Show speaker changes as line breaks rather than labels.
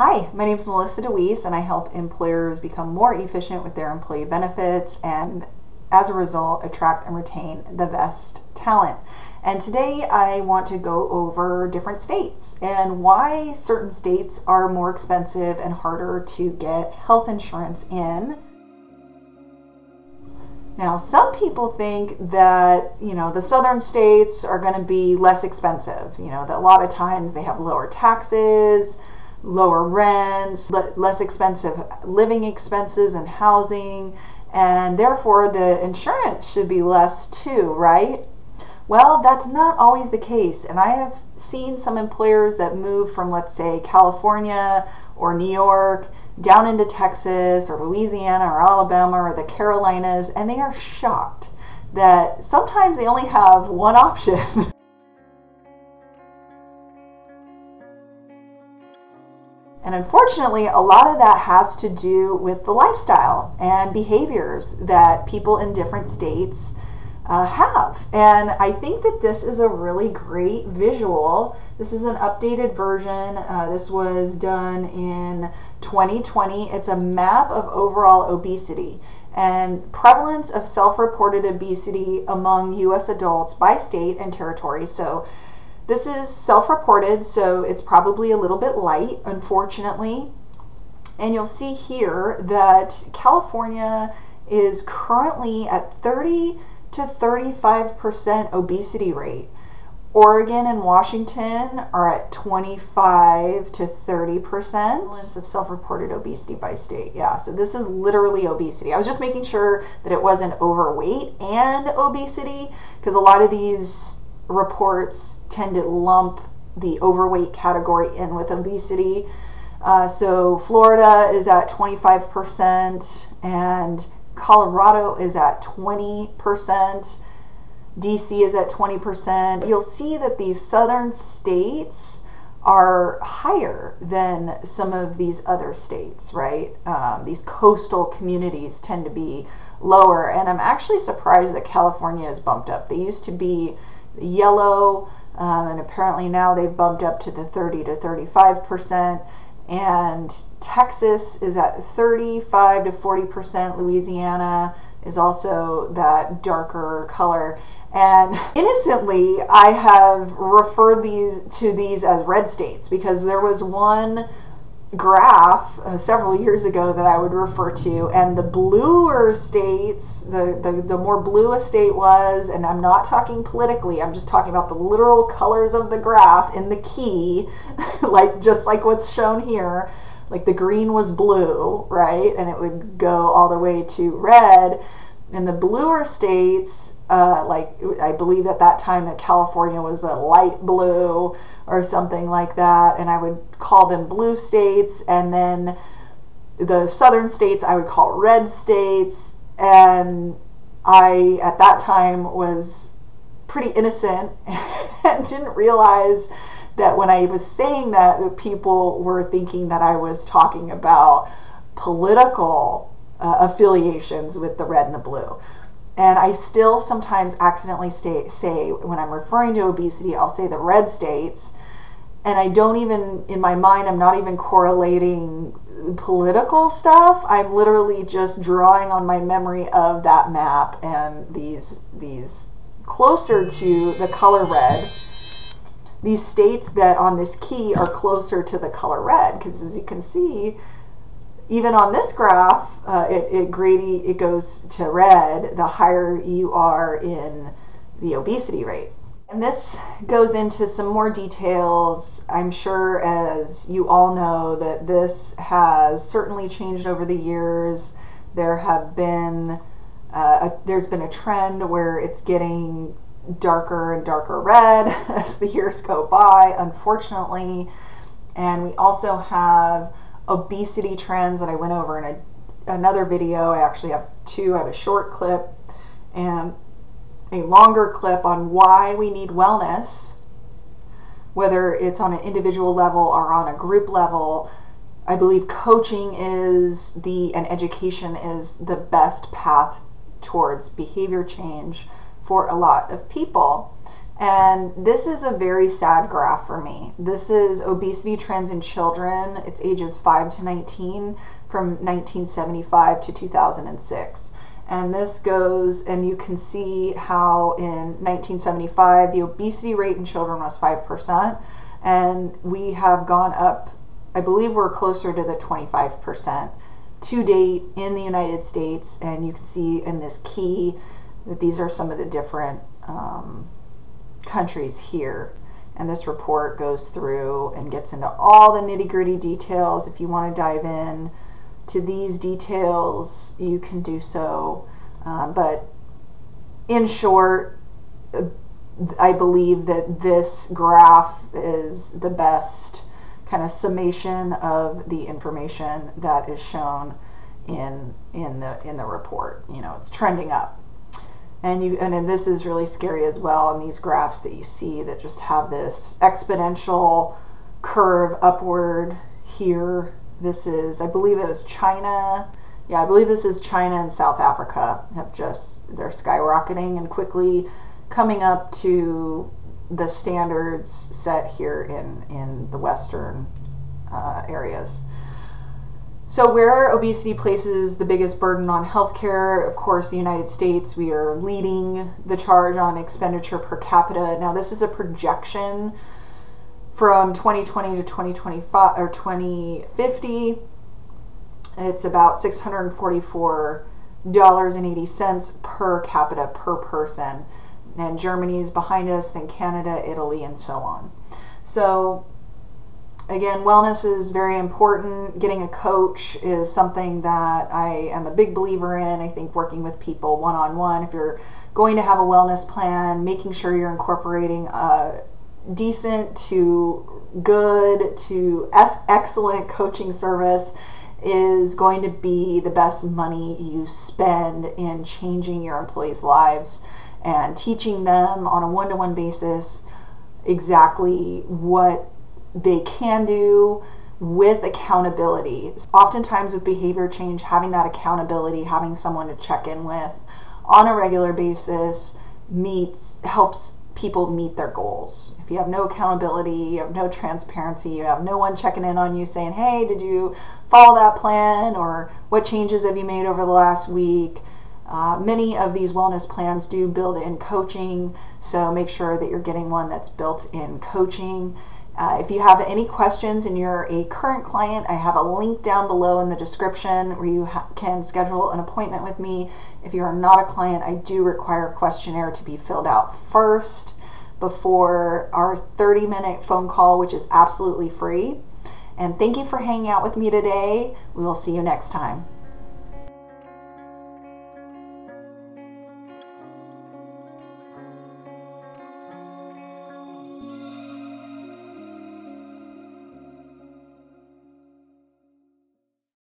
Hi, my name is Melissa DeWeese and I help employers become more efficient with their employee benefits and as a result attract and retain the best talent. And today I want to go over different states and why certain states are more expensive and harder to get health insurance in. Now, some people think that, the southern states are going to be less expensive. That a lot of times they have lower taxes, lower rents, less expensive living expenses and housing, and therefore the insurance should be less too, right? Well, that's not always the case, and I have seen some employers that move from, let's say, California or New York down into Texas or Louisiana or Alabama or the Carolinas, and they are shocked that sometimes they only have one option. And unfortunately, a lot of that has to do with the lifestyle and behaviors that people in different states have. And I think that this is a really great visual. This is an updated version. This was done in 2020. It's a map of overall obesity and prevalence of self-reported obesity among U.S. adults by state and territory. So this is self-reported, so it's probably a little bit light, unfortunately. And you'll see here that California is currently at 30 to 35% obesity rate. Oregon and Washington are at 25 to 30% of self-reported obesity by state. Yeah, so this is literally obesity. I was just making sure that it wasn't overweight and obesity, because a lot of these reports tend to lump the overweight category in with obesity. So Florida is at 25% and Colorado is at 20%. DC is at 20%. You'll see that these southern states are higher than some of these other states, right? These coastal communities tend to be lower, and I'm actually surprised that California is bumped up. They used to be yellow, and apparently now they've bumped up to the 30 to 35%, and Texas is at 35 to 40%. Louisiana is also that darker color. And innocently, I have referred these as red states, because there was one graph several years ago that I would refer to, and the bluer states, the more blue a state was, and I'm not talking politically, I'm just talking about the literal colors of the graph in the key, just like what's shown here. Like the green was blue, right, and it would go all the way to red. And the bluer states, I believe at that time that California was a light blue or something like that, and I would call them blue states, and then the southern states I would call red states. And I at that time was pretty innocent and didn't realize that when I was saying that people were thinking that I was talking about political affiliations with the red and the blue. And I still sometimes accidentally say, when I'm referring to obesity, I'll say the red states, and I don't even, in my mind, I'm not even correlating political stuff. I'm literally just drawing on my memory of that map, and these closer to the color red, these states that on this key are closer to the color red, because as you can see, even on this graph, it goes to red the higher you are in the obesity rate. And this goes into some more details. I'm sure, as you all know, that this has certainly changed over the years. There's been a trend where it's getting darker and darker red as the years go by, unfortunately. And we also have obesity trends that I went over in another video. I actually have two. I have a short clip and a longer clip on why we need wellness, whether it's on an individual level or on a group level. I believe coaching and education is the best path towards behavior change for a lot of people. And this is a very sad graph for me. This is obesity trends in children. It's ages 5 to 19 from 1975 to 2006. And this goes, and you can see how in 1975 the obesity rate in children was 5%, and we have gone up, I believe we're closer to the 25% to date in the United States. And you can see in this key that these are some of the different countries here. And this report goes through and gets into all the nitty-gritty details. If you want to dive in to these details, you can do so. But in short, I believe that this graph is the best kind of summation of the information that is shown in the report. You know, it's trending up. And then this is really scary as well, in these graphs that you see that just have this exponential curve upward here. This is, I believe it was China. Yeah, I believe this is China and South Africa they're skyrocketing and quickly coming up to the standards set here in the Western areas. So where obesity places the biggest burden on healthcare, of course, the United States, we are leading the charge on expenditure per capita. Now, this is a projection from 2020 to 2025 or 2050. It's about $644.80 per capita per person. And Germany is behind us, then Canada, Italy, and so on. So again, wellness is very important. Getting a coach is something that I am a big believer in. I think working with people one-on-one, if you're going to have a wellness plan, making sure you're incorporating a decent to good to excellent coaching service is going to be the best money you spend in changing your employees' lives and teaching them on a one-to-one basis exactly what they can do with accountability. Oftentimes with behavior change, having that accountability, having someone to check in with on a regular basis helps people meet their goals. If you have no accountability, you have no transparency, you have no one checking in on you saying, hey, did you follow that plan, or what changes have you made over the last week? Many of these wellness plans do build in coaching, so make sure that you're getting one that's built in coaching. If you have any questions and you're a current client, I have a link down below in the description where you can schedule an appointment with me. If you are not a client, I do require a questionnaire to be filled out first before our 30-minute phone call, which is absolutely free. And thank you for hanging out with me today. We will see you next time.